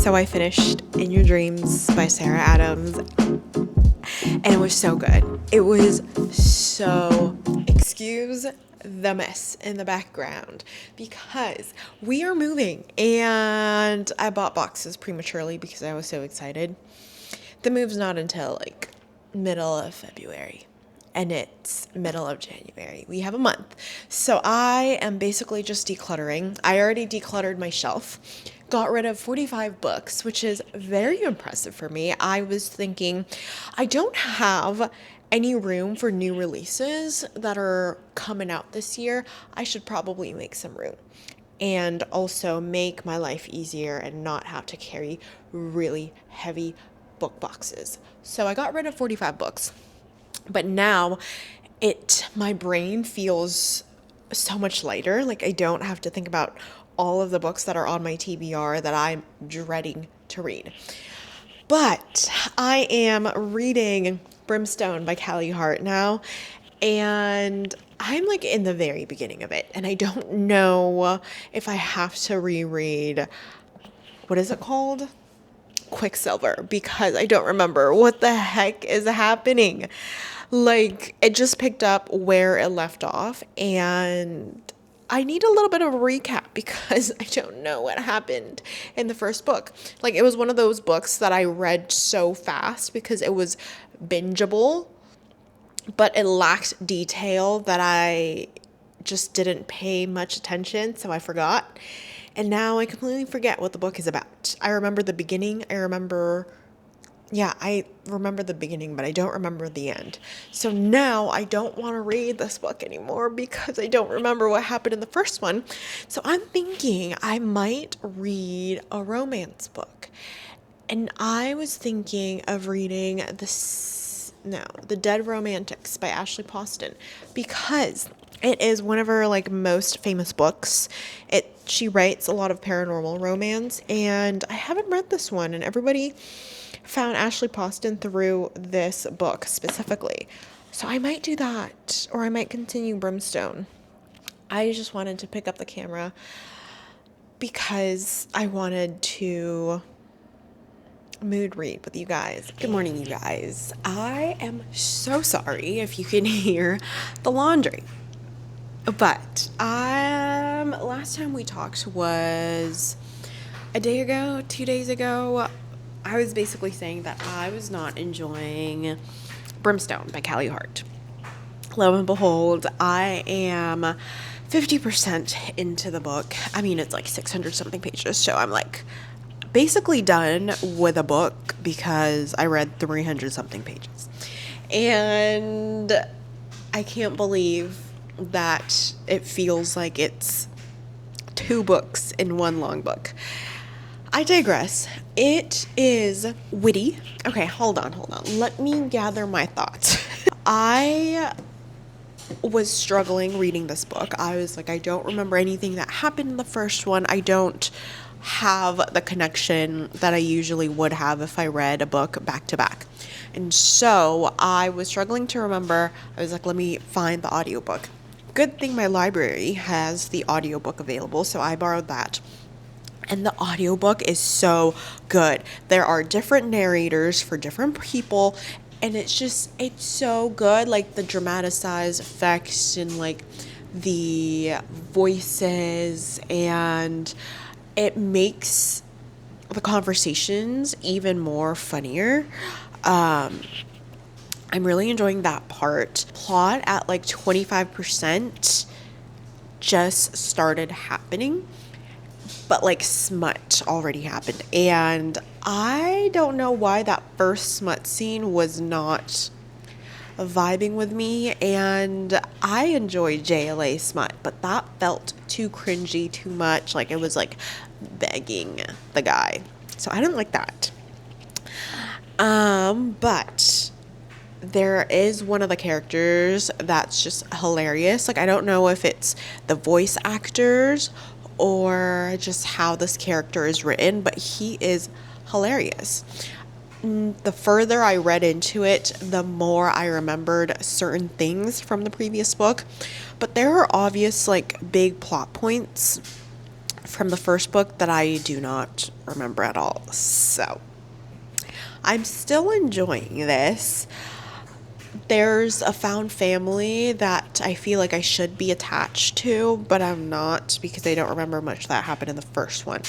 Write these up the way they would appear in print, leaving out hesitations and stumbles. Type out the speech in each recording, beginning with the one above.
So I finished In Your Dreams by Sarah Adams, and it was so good. It was so, excuse the mess in the background, because we are moving and I bought boxes prematurely because I was so excited. The move's not until like middle of February. And it's middle of January. We have a month. So I am basically just decluttering. I already decluttered my shelf, got rid of 45 books, which is very impressive for me. I was thinking, I don't have any room for new releases that are coming out this year. I should probably make some room and also make my life easier and not have to carry really heavy book boxes. So I got rid of 45 books. But now my brain feels so much lighter. Like I don't have to think about all of the books that are on my TBR that I'm dreading to read. But I am reading Brimstone by Callie Hart now, and I'm like in the very beginning of it, and I don't know if I have to reread, what is it called? Quicksilver, because I don't remember what the heck is happening. Like, it just picked up where it left off, and I need a little bit of a recap because I don't know what happened in the first book. Like, it was one of those books that I read so fast because it was bingeable, but it lacked detail that I just didn't pay much attention, so I forgot. And now I completely forget what the book is about. I remember the beginning. I remember the beginning, but I don't remember the end. So now I don't want to read this book anymore because I don't remember what happened in the first one. So I'm thinking I might read a romance book. And I was thinking of reading The Dead Romantics by Ashley Poston, because it is one of her like most famous books. She writes a lot of paranormal romance, and I haven't read this one, and everybody found Ashley Poston through this book specifically. So I might do that, or I might continue Brimstone. I just wanted to pick up the camera because I wanted to mood read with you guys. Good morning, you guys. I am so sorry if you can hear the laundry. But last time we talked was a day ago, 2 days ago. I was basically saying that I was not enjoying Brimstone by Callie Hart. Lo and behold, I am 50% into the book. I mean, it's like 600 something pages, so I'm like basically done with a book because I read 300 something pages. And I can't believe that it feels like it's 2 books in one long book. I digress. It is witty. Okay, hold on. Let me gather my thoughts. I was struggling reading this book. I was like, I don't remember anything that happened in the first one. I don't have the connection that I usually would have if I read a book back to back. And so I was struggling to remember. I was like, let me find the audiobook. Good thing my library has the audiobook available, so I borrowed that. And the audiobook is so good. There are different narrators for different people, and it's so good. Like the dramatized effects and like the voices, and it makes the conversations even more funnier. I'm really enjoying that part. Plot at like 25% just started happening, but like smut already happened. And I don't know why that first smut scene was not vibing with me. And I enjoy JLA smut, but that felt too cringy, too much. Like it was like begging the guy. So I didn't like that. But there is one of the characters that's just hilarious. Like, I don't know if it's the voice actors or just how this character is written, but he is hilarious. The further I read into it, the more I remembered certain things from the previous book. But there are obvious, like, big plot points from the first book that I do not remember at all. So I'm still enjoying this. There's a found family that I feel like I should be attached to, but I'm not because I don't remember much that happened in the first one.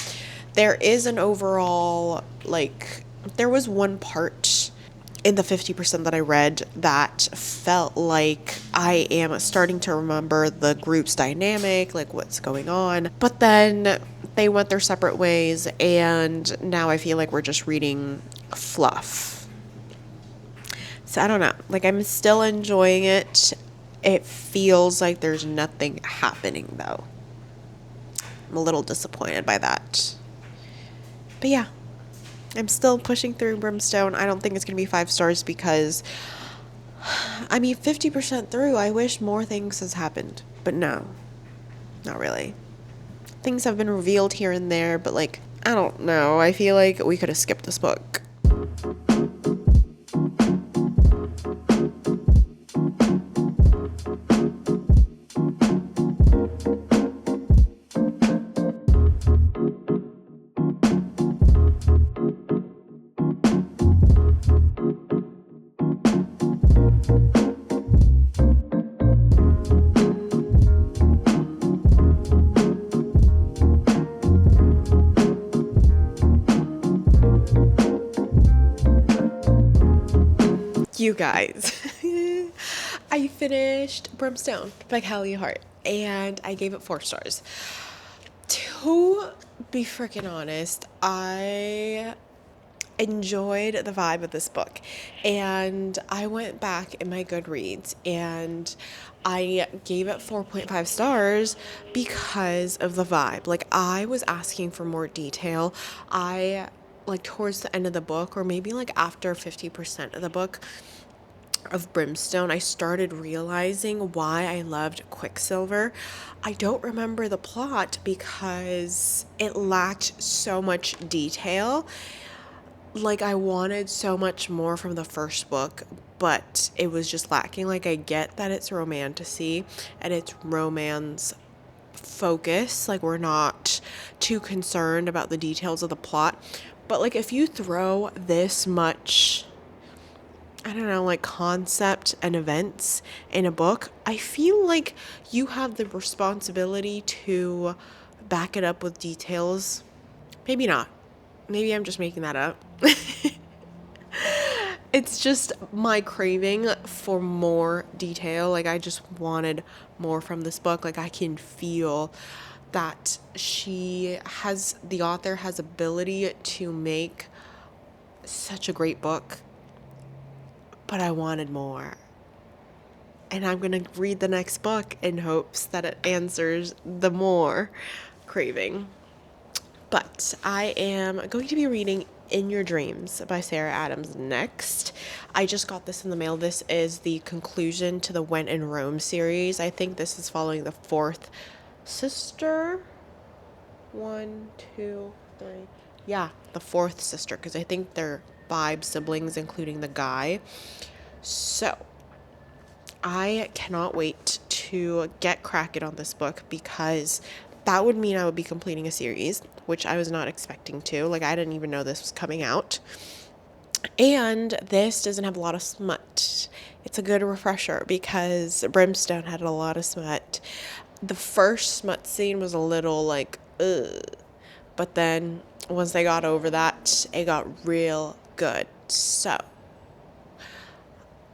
There is an overall, like, there was one part in the 50% that I read that felt like I am starting to remember the group's dynamic, like what's going on. But then they went their separate ways, and now I feel like we're just reading fluff. So I don't know. Like, I'm still enjoying it. It feels like there's nothing happening, though. I'm a little disappointed by that. But yeah, I'm still pushing through Brimstone. I don't think it's going to be 5 stars because, I mean, 50% through, I wish more things has happened. But no, not really. Things have been revealed here and there, but like, I don't know. I feel like we could have skipped this book. You guys, I finished Brimstone by Kelly Hart, and I gave it 4 stars. To be freaking honest, I enjoyed the vibe of this book, and I went back in my Goodreads and I gave it 4.5 stars because of the vibe. Like, I was asking for more detail. I, like, towards the end of the book, or maybe like after 50% of the book of Brimstone, I started realizing why I loved Quicksilver. I don't remember the plot because it lacked so much detail. Like, I wanted so much more from the first book, but it was just lacking. Like, I get that it's romantasy and it's romance focus. Like, we're not too concerned about the details of the plot. But, like, if you throw this much, I don't know, like, concept and events in a book, I feel like you have the responsibility to back it up with details. Maybe not. Maybe I'm just making that up. It's just my craving for more detail. Like, I just wanted more from this book. Like, I can feel that the author has ability to make such a great book, but I wanted more. And I'm going to read the next book in hopes that it answers the more craving. But I am going to be reading In Your Dreams by Sarah Adams next. I just got this in the mail. This is the conclusion to the When in Rome series. I think this is following the 4th sister. 1, 2, 3. Yeah, the 4th sister, because I think they're 5 siblings, including the guy. So I cannot wait to get cracking on this book because that would mean I would be completing a series, which I was not expecting to. Like, I didn't even know this was coming out. And this doesn't have a lot of smut. It's a good refresher because Brimstone had a lot of smut. The first smut scene was a little like, ugh. But then once they got over that, it got real good. So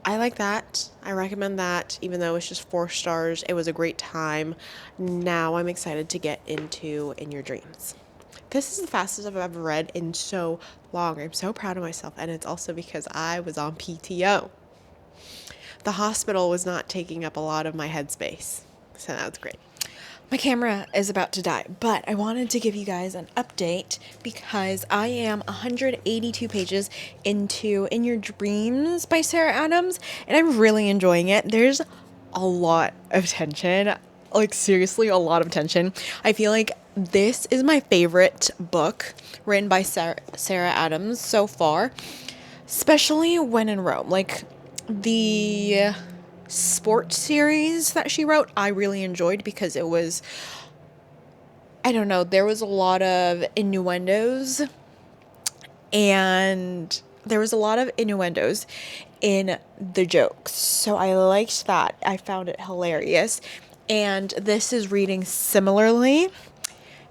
I like that. I recommend that, even though it's just 4 stars. It was a great time. Now I'm excited to get into In Your Dreams. This is the fastest I've ever read in so long. I'm so proud of myself, and it's also because I was on PTO. The hospital was not taking up a lot of my headspace, so that was great. My camera is about to die, but I wanted to give you guys an update because I am 182 pages into In Your Dreams by Sarah Adams, and I'm really enjoying it. There's a lot of tension, like seriously a lot of tension. I feel like this is my favorite book written by Sarah Adams so far, especially When in Rome. Like, the sports series that she wrote, I really enjoyed because it was I don't know, there was a lot of innuendos, and there was a lot of innuendos in the jokes. So I liked that. I found it hilarious. And this is reading similarly.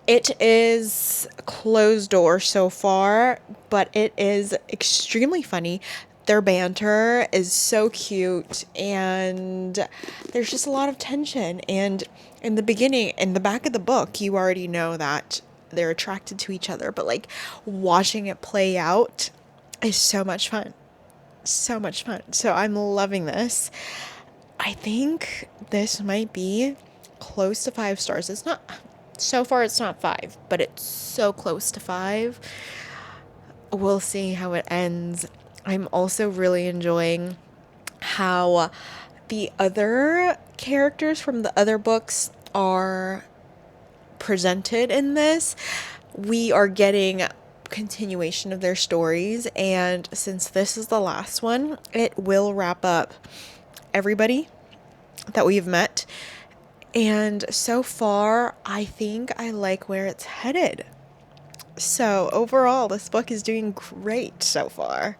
It is closed door so far, but it is extremely funny. Their banter is so cute, and there's just a lot of tension. And in the beginning, in the back of the book, you already know that they're attracted to each other, but like watching it play out is so much fun. So much fun. So I'm loving this. I think this might be close to 5 stars. It's not, so far it's not 5, but it's so close to 5. We'll see how it ends. I'm also really enjoying how the other characters from the other books are presented in this. We are getting continuation of their stories, and since this is the last one, it will wrap up everybody that we've met. And so far, I think I like where it's headed. So overall, this book is doing great so far.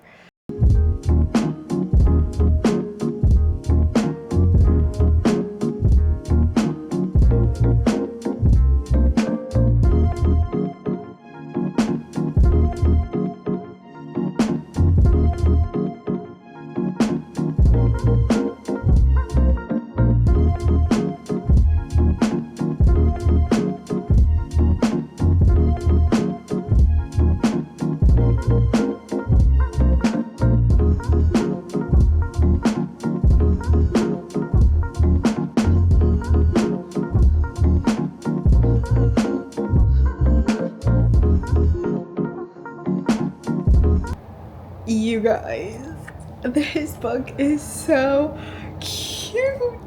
You guys, this book is so cute.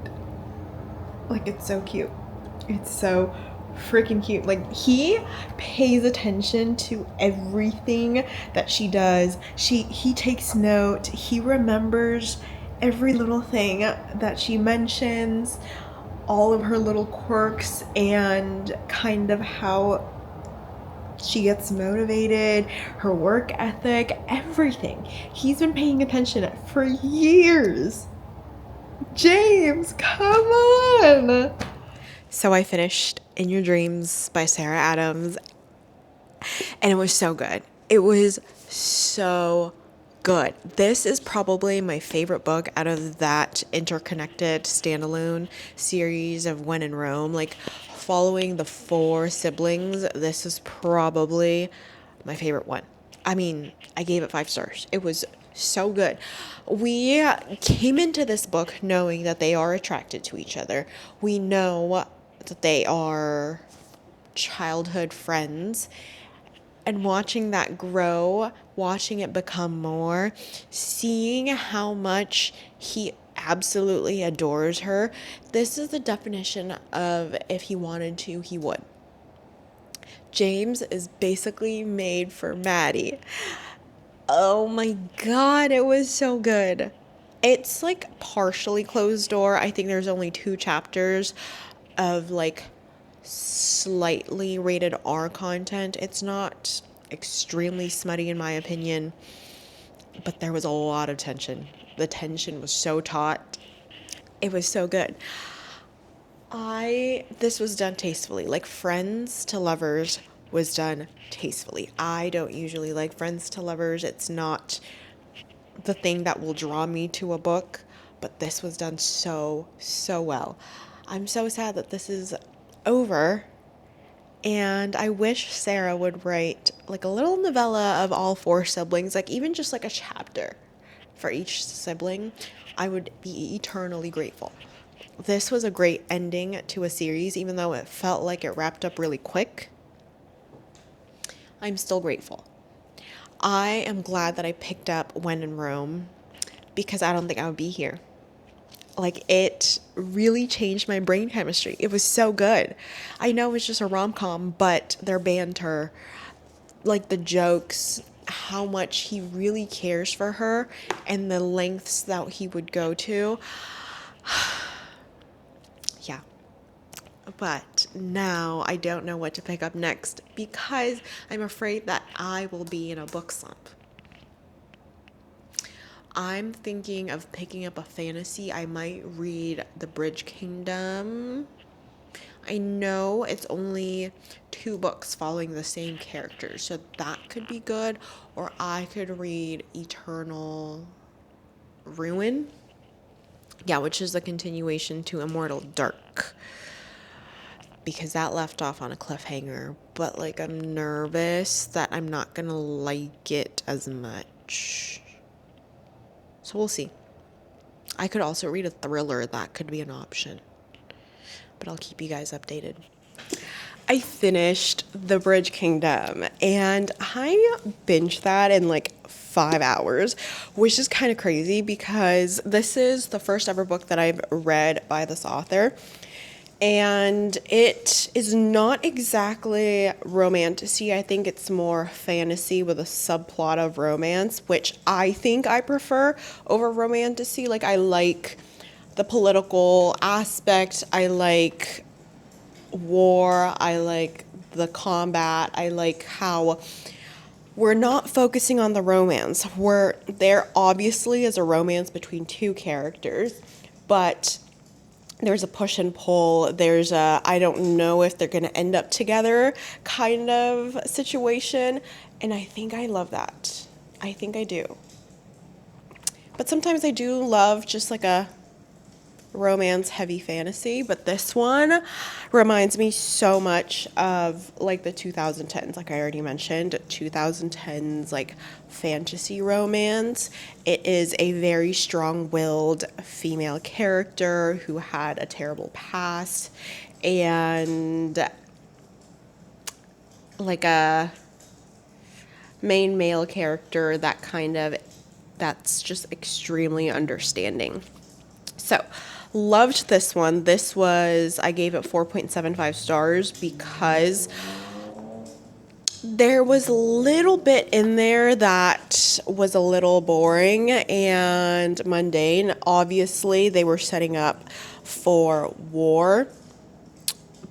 Like, it's so cute. It's so freaking cute. Like, he pays attention to everything that she does. He takes note. He remembers every little thing that she mentions, all of her little quirks, and kind of how she gets motivated, her work ethic, everything. He's been paying attention for years. James, come on! So I finished In Your Dreams by Sarah Adams, and it was so good. It was so good. This is probably my favorite book out of that interconnected standalone series of When in Rome. Like, following the 4 siblings, this is probably my favorite one. I mean, I gave it 5 stars. It was so good. We came into this book knowing that they are attracted to each other. We know that they are childhood friends. And watching that grow, watching it become more, seeing how much he absolutely adores her. This is the definition of if he wanted to, he would. James is basically made for Maddie. Oh my God, it was so good. It's like partially closed door. I think there's only 2 chapters of like slightly rated R content. It's not extremely smutty in my opinion, but there was a lot of tension. The tension was so taut. It was so good. This was done tastefully. Like, Friends to Lovers was done tastefully. I don't usually like Friends to Lovers. It's not the thing that will draw me to a book, but this was done so well. I'm so sad that this is over, and I wish Sarah would write like a little novella of all 4 siblings, like even just like a chapter for each sibling. I would be eternally grateful. This was a great ending to a series, even though it felt like it wrapped up really quick. I'm still grateful. I am glad that I picked up When in Rome, because I don't think I would be here. Like, it really changed my brain chemistry. It was so good. I know it's just a rom-com, but their banter, like the jokes, how much he really cares for her, and the lengths that he would go to. Yeah. But now I don't know what to pick up next because I'm afraid that I will be in a book slump. I'm thinking of picking up a fantasy. I might read The Bridge Kingdom. I know it's only 2 books following the same character, so that could be good. Or I could read Eternal Ruin. Yeah, which is the continuation to Immortal Dark. Because that left off on a cliffhanger. But like I'm nervous that I'm not gonna like it as much. So we'll see. I could also read a thriller. That could be an option. But I'll keep you guys updated. I finished The Bridge Kingdom and I binged that in like 5 hours, which is kind of crazy because this is the first ever book that I've read by this author. And it is not exactly romantasy. I think it's more fantasy with a subplot of romance, which I think I prefer over romantasy. Like, I like the political aspect. I like war. I like the combat. I like how we're not focusing on the romance. There obviously is a romance between 2 characters, but there's a push and pull. There's a I don't know if they're going to end up together kind of situation. And I think I love that. I think I do. But sometimes I do love just like a romance heavy fantasy, but this one reminds me so much of like the 2010s, like I already mentioned, 2010s like fantasy romance. It is a very strong-willed female character who had a terrible past and like a main male character that's just extremely understanding. So, loved this one. I gave it 4.75 stars because there was a little bit in there that was a little boring and mundane. Obviously, they were setting up for war,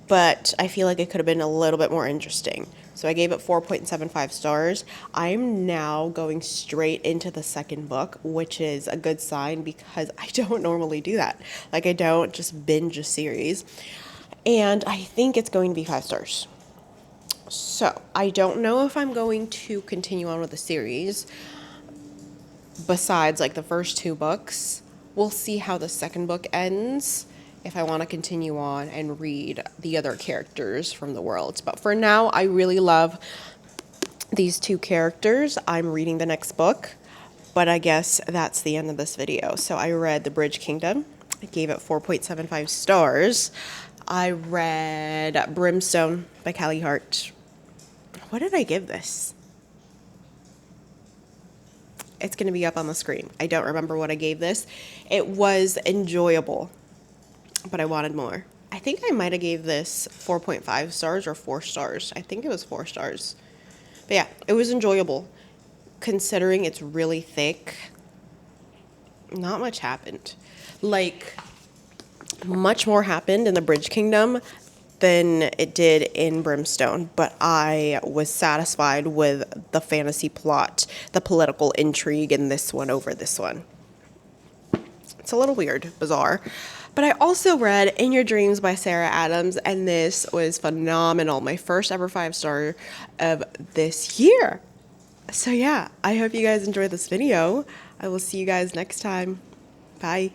but I feel like it could have been a little bit more interesting. So I gave it 4.75 stars. I'm now going straight into the second book, which is a good sign because I don't normally do that. Like, I don't just binge a series. And I think it's going to be 5 stars. So I don't know if I'm going to continue on with the series besides like the first 2 books. We'll see how the second book ends, if I want to continue on and read the other characters from the worlds. But for now, I really love these 2 characters. I'm reading the next book, but I guess that's the end of this video. So I read The Bridge Kingdom. I gave it 4.75 stars. I read Brimstone by Callie Hart. What did I give this? It's going to be up on the screen. I don't remember what I gave this. It was enjoyable, but I wanted more. I think I might have gave this 4.5 stars or 4 stars. I think it was 4 stars. But yeah, it was enjoyable. Considering it's really thick, not much happened. Like, much more happened in The Bridge Kingdom than it did in Brimstone, but I was satisfied with the fantasy plot, the political intrigue in this one over this one. It's a little weird, bizarre. But I also read In Your Dreams by Sarah Adams, and this was phenomenal. My first ever 5-star of this year. So yeah, I hope you guys enjoyed this video. I will see you guys next time. Bye.